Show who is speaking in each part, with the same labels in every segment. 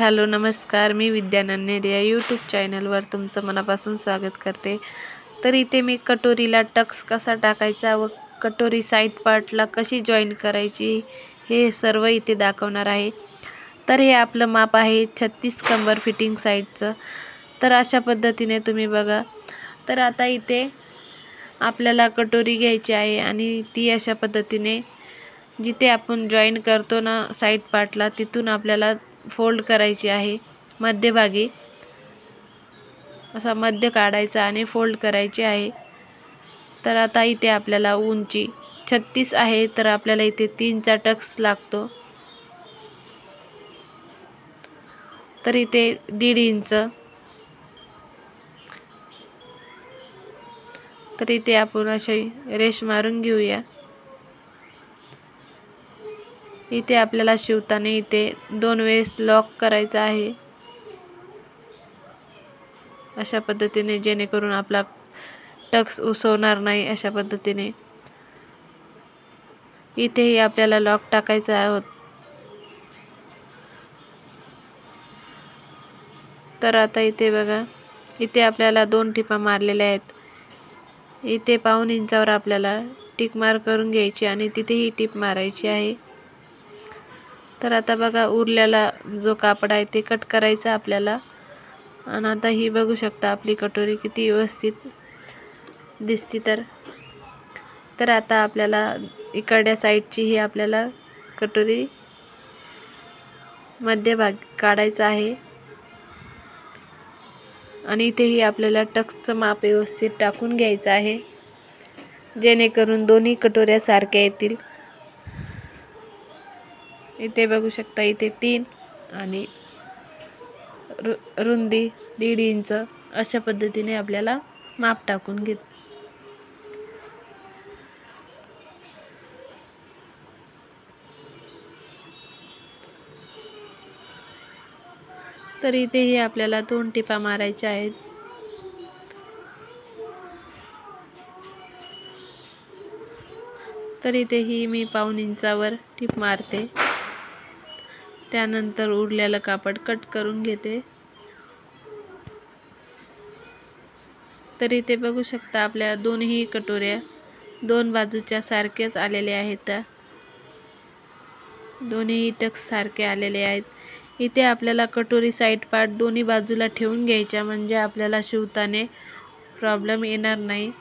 Speaker 1: Hello नमस्कार, मी विद्या नन्नेर या YouTube चॅनलवर तुमचं मनापासून स्वागत करते। तर इथे मी कटोरीला टक्स कसा टाकायचा व कटोरी साईड पार्टला कशी जॉईन करायची हे सर्व इथे दाखवणार आहे। तर हे आपलं माप आहे 36 कंबर फिटिंग साईडचं। तर अशा पद्धतीने तुम्ही बघा। तर आता इथे आपल्याला कटोरी घ्यायची आहे आणि ती अशा पद्धतीने जिथे आपण जॉईन करतो ना साईड पार्टला तिथून आपल्याला फोल्ड करायची आहे। मध्यभागी असा मध्य काढायचा आणि फोल्ड करायची आहे। तर आता इथे आपल्याला उंची 36 आहे, तर आपल्याला इथे 3चा टक्स लागतो। तर इथे 1.5 इंच, तर इथे आपण अशी रेष मारून घेऊया। इथे आपल्याला शिवताना इथे 2 वेळेस लॉक करायचा आहे अशा पद्धतीने, जेणेकरून आपला टक्स उसवणार नाही। अशा पद्धतीने इथेही आपल्याला लॉक टाकायचा आहे। तर आता इथे बघा, इथे आपल्याला 2 टिपा मारलेल्या आहेत। इथे 1.5 इंचावर आपल्याला टिक मार करून घ्यायची आणि तिथेही टिप मारायची आहे। तर आता बघा, उरलेला जो कापड आहे ते कट करायचा आपल्याला। आणि आता ही बघू शकता आपली कटोरी किती व्यवस्थित दिसते। तर आता आपल्याला इकडच्या साईडची ही आपल्याला कटोरी मध्यभाग काढायचा आहे आणि इथेही आपल्याला टक्सचं माप व्यवस्थित टाकून घ्यायचं आहे, जेणेकरून दोन्ही कटोऱ्या सारख्या येतील। इथे बघू शकता, इथे 3 आणि रुंदी 1.5 इंच अशा पद्धतीने आपल्याला माप टाकून घेत। तर इथेही आपल्याला 2 टिपा मारायच्या आहेत। तर इथेही मी 1.5 इंचावर टिप मारते, त्यानंतर उरलेलं कापड कट करून घेते। तर इथे बघू शकता, आपल्या दोन्ही कटोऱ्या 2 बाजूच्या सारखेच आलेल्या आहेत, दोन्ही टक्स सारखे आलेले आहेत। इथे आपल्याला कटोरी साईड पार्ट दोन्ही बाजूला ठेवून घ्यायच्या, म्हणजे आपल्याला शिवताना प्रॉब्लेम येणार नाही।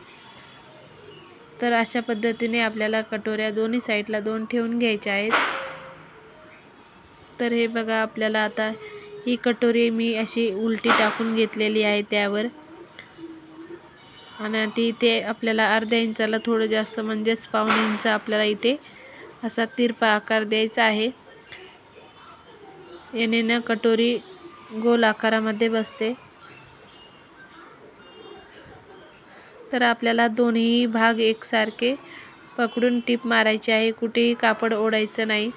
Speaker 1: तर अशा पद्धतीने आपल्याला कटोऱ्या दोन्ही साईडला 2 ठेवून घ्यायच्या आहेत। तर हे बघा, आपल्याला आता ही कटोरी मी अशी उलटी टाकून घेतलेली आहे त्यावर, आणि ती इथे आपल्याला अर्ध्या इंचाला थोडं जास्त, म्हणजेच 1.5 इंच आपल्याला इथे असा तिरपा आकार द्यायचा आहे। याने ना कटोरी गोल आकारामध्ये बसते। तर आपल्याला दोन्ही भाग एकसारखे पकडून टिप मारायची आहे, कुठेही कापड ओढायचं नाही।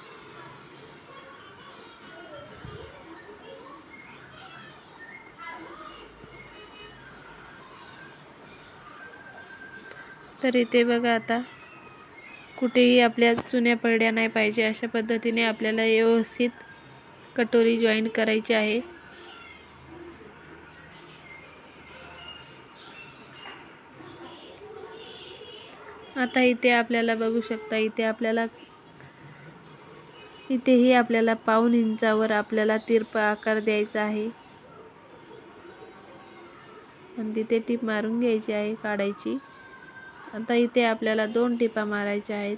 Speaker 1: तर इथे बघा, आता कुठेही आपल्या चुन्या पडल्या नाही पाहिजे, अशा पद्धतीने आपल्याला व्यवस्थित कटोरी जॉईन करायची आहे। आता इथे आपल्याला बघू शकता, इथेही आपल्याला 1.5 इंचावर आपल्याला तिरपा आकार द्यायचा आहे आणि तिथे टिप मारून घ्यायची आहे, काढायची। आता इथे आपल्याला 2 टिपा मारायच्या आहेत।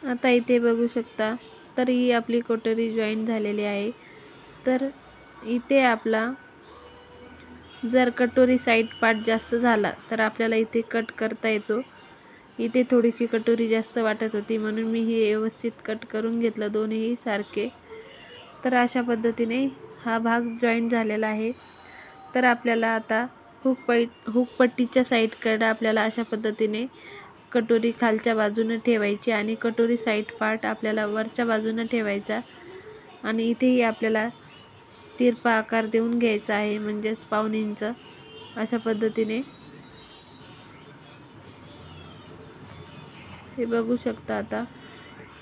Speaker 1: आता इथे बघू शकता, तर ही आपली कटोरी जॉईन झालेली आहे। तर इथे आपला जर कटोरी साईड पार्ट जास्त झाला तर आपल्याला इथे कट करता येतो। इथे थोडीशी कटोरी जास्त वाटत होती, म्हणून मी ही व्यवस्थित कट करून घेतलं, दोन्ही सारखे। तर अशा पद्धतीने हा भाग जॉईन झालेला आहे। तर आपल्याला आता हुक पट्टीच्या साईडकडे आपल्याला अशा पद्धतीने कटोरी खालच्या बाजूने ठेवायची आणि कटोरी साईड पार्ट आपल्याला वरच्या बाजूने ठेवायचा। आणि इथेही आपल्याला तिरपा आकार देऊन घ्यायचा आहे, म्हणजेच पाऊण इंच अशा पद्धतीने. हे बघू शकता आता.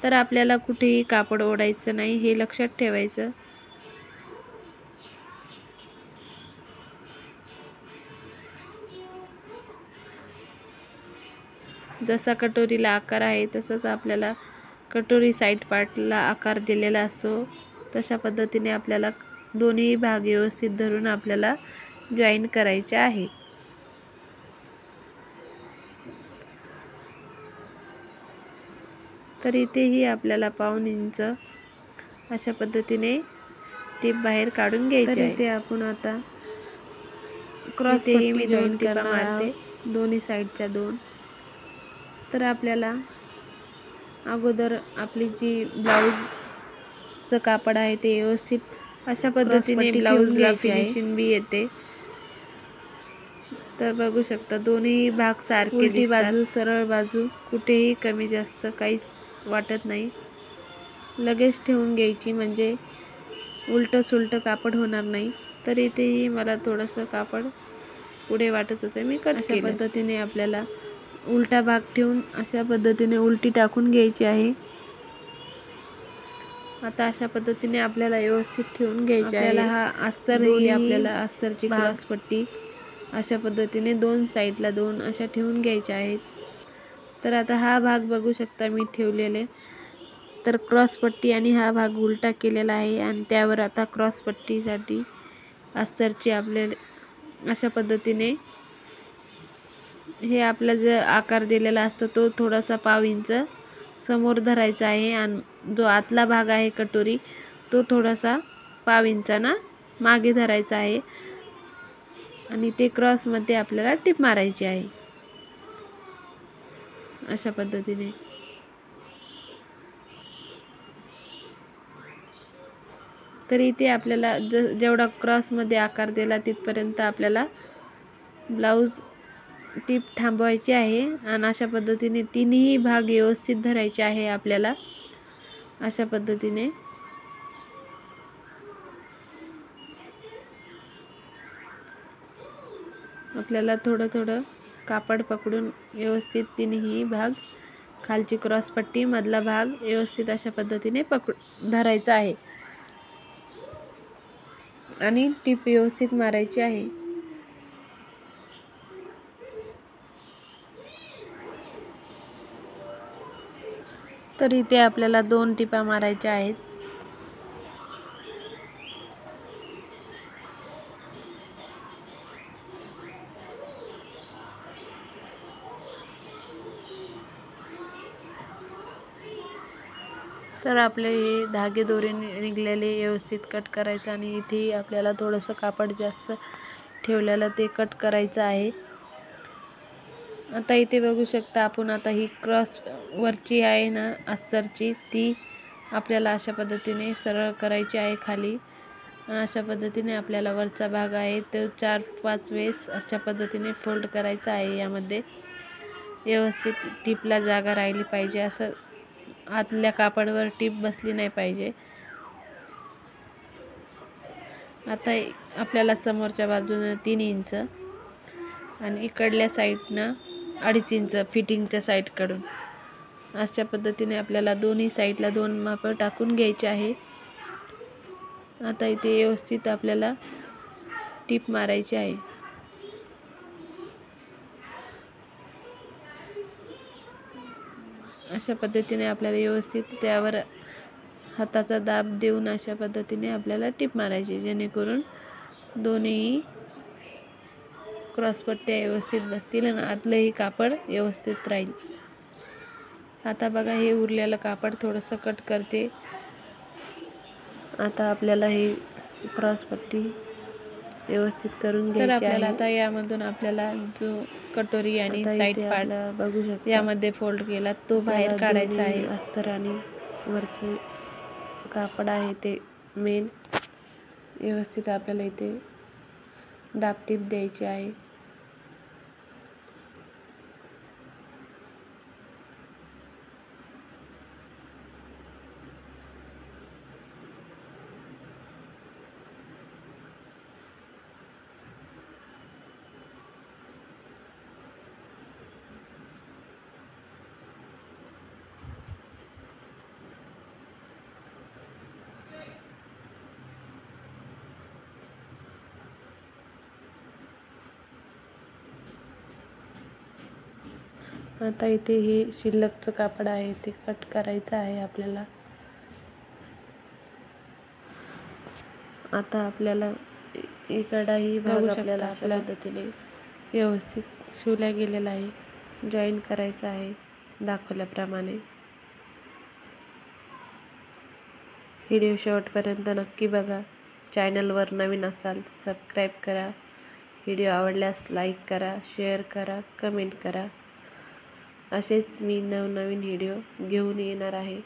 Speaker 1: तर आपल्याला कुठेही कापड ओढायचं नाही, हे लक्षात ठेवायचं. जसा कटोरीला आकार आहे तसंच आपल्याला कटोरी साईड पार्टला आकार दिलेला असतो. तशा पद्धतीने आपल्याला दोन्ही भाग व्यवस्थित धरून आपल्याला जॉईन करायचे आहे. तर इथेही आपल्याला पाऊण इंच अशा पद्धतीने टीप बाहेर काढून घ्यायची आहे. इथे आपण आता क्रॉस पट्टी जॉईन करणार आहोत, दोन्ही साईडच्या 2. तर आपल्याला अगोदर आपली जी ब्लाऊजचं कापड आहे ते व्यवस्थित अशा पद्धतीने ब्लाऊजला फिनिशिंग बी येते. तर बघू शकता दोन्ही भाग सारखे दिसतात. उलटी बाजू, सरळ बाजू कुठेही कमी जास्त काहीच वाटत नाही. लगेच ठेवून घ्यायची, म्हणजे उलटं सुलटं कापड होणार नाही. तर इथेही मला थोडंसं कापड पुढे वाटत होतं, मी कट केलं. अशा पद्धतीने आपल्याला उलटा भाग ठेवून अशा पद्धतीने उलटी टाकून घ्यायची आहे. आता अशा पद्धतीने आपल्याला व्यवस्थित ठेवून घ्यायची आहे. आपल्याला हा अस्तर ही आपल्याला अस्तरची क्रॉस पट्टी अशा पद्धतीने 2 साईडला 2 अशा ठेवून घ्यायच्या आहेत. तर आता हा भाग बघू शकता मी ठेवलेले. तर क्रॉस पट्टी आणि हा भाग उलटा केलेला आहे आणि त्यावर आता क्रॉस पट्टीसाठी अस्तरची आपल्याला अशा पद्धतीने हे आपला जो आकार दिलेला असतो तो थोडासा पाव इंच समोर धरायचा आहे आणि जो आतला भाग आहे कटोरी तो थोडासा पाव इंचाना मागे धरायचा आहे आणि ते क्रॉसमध्ये आपल्याला टिप मारायची आहे अशा पद्धतीने. तर इथे आपल्याला जेवढा क्रॉसमध्ये आकार दिला तिथपर्यंत आपल्याला ब्लाऊज टीप थांबवायची आहे आणि अशा पद्धतीने तिन्ही भाग व्यवस्थित धरायचे आहे आपल्याला अशा पद्धतीने. आपल्याला थोडं थोडं कापड पकडून व्यवस्थित तिन्ही भाग, खालची क्रॉस पट्टी, मधला भाग व्यवस्थित अशा पद्धतीने धरायचा आहे आणि टीप व्यवस्थित मारायची आहे. तर इथे आपल्याला 2 टिपा मारायच्या आहेत. तर आपले हे धागे दोरे निघलेले व्यवस्थित कट करायचं आणि इथे आपल्याला थोडंसं कापड जास्त ठेवलेलं ते कट करायचं आहे. आता इथे बघू शकता आपण आता ही क्रॉस वरची आहे ना अस्तरची, ती आपल्याला अशा पद्धतीने सरळ करायची आहे खाली आणि अशा पद्धतीने आपल्याला वरचा भाग आहे तो 4-5 वेळेस अशा पद्धतीने फोल्ड करायचा आहे. यामध्ये व्यवस्थित टिपला जागा राहिली पाहिजे, असं आतल्या कापडावर टीप बसली नाही पाहिजे. आता आपल्याला समोरच्या बाजूने 3 इंच आणि इकडल्या साईडनं 2.5 इंच फिटिंगच्या साईडकडून अशा पद्धतीने आपल्याला दोन्ही साईडला 2 माप टाकून घ्यायचे आहे. आता इथे व्यवस्थित आपल्याला टीप मारायची आहे. अशा पद्धतीने आपल्याला व्यवस्थित त्यावर हाताचा दाब देऊन अशा पद्धतीने आपल्याला टीप मारायची, जेणेकरून दोन्ही क्रॉसपट्ट्या व्यवस्थित बसतील आणि आतलंही कापड व्यवस्थित राहील. आता बघा हे उरलेलं कापड थोडंसं कट करते. आता आपल्याला हे क्रॉसपट्टी व्यवस्थित करून घ्यायची आहे. तर आपल्याला आता यामधून आपल्याला जो कटोरी आणि साईड पार्ट बघू शकता यामध्ये फोल्ड केला तो बाहेर काढायचा आहे. अस्तर आणि वरचे कापड आहे ते मेन व्यवस्थित आपल्याला इथे दाबटीप द्यायची आहे. आता इथे हे शिल्लकचं कापड आहे ते कट करायचं आहे आपल्याला. आता आपल्याला इकडाही भाग आपल्याला अशा पद्धतीने व्यवस्थित शिवला गेलेला आहे. जॉईन करायचं आहे दाखवल्याप्रमाणे. व्हिडिओ शेवटपर्यंत नक्की बघा. चॅनलवर नवीन असाल सबस्क्राईब करा. व्हिडिओ आवडल्यास लाईक करा, शेअर करा, कमेंट करा. असेच मी नवनवीन व्हिडिओ घेऊन येणार आहे.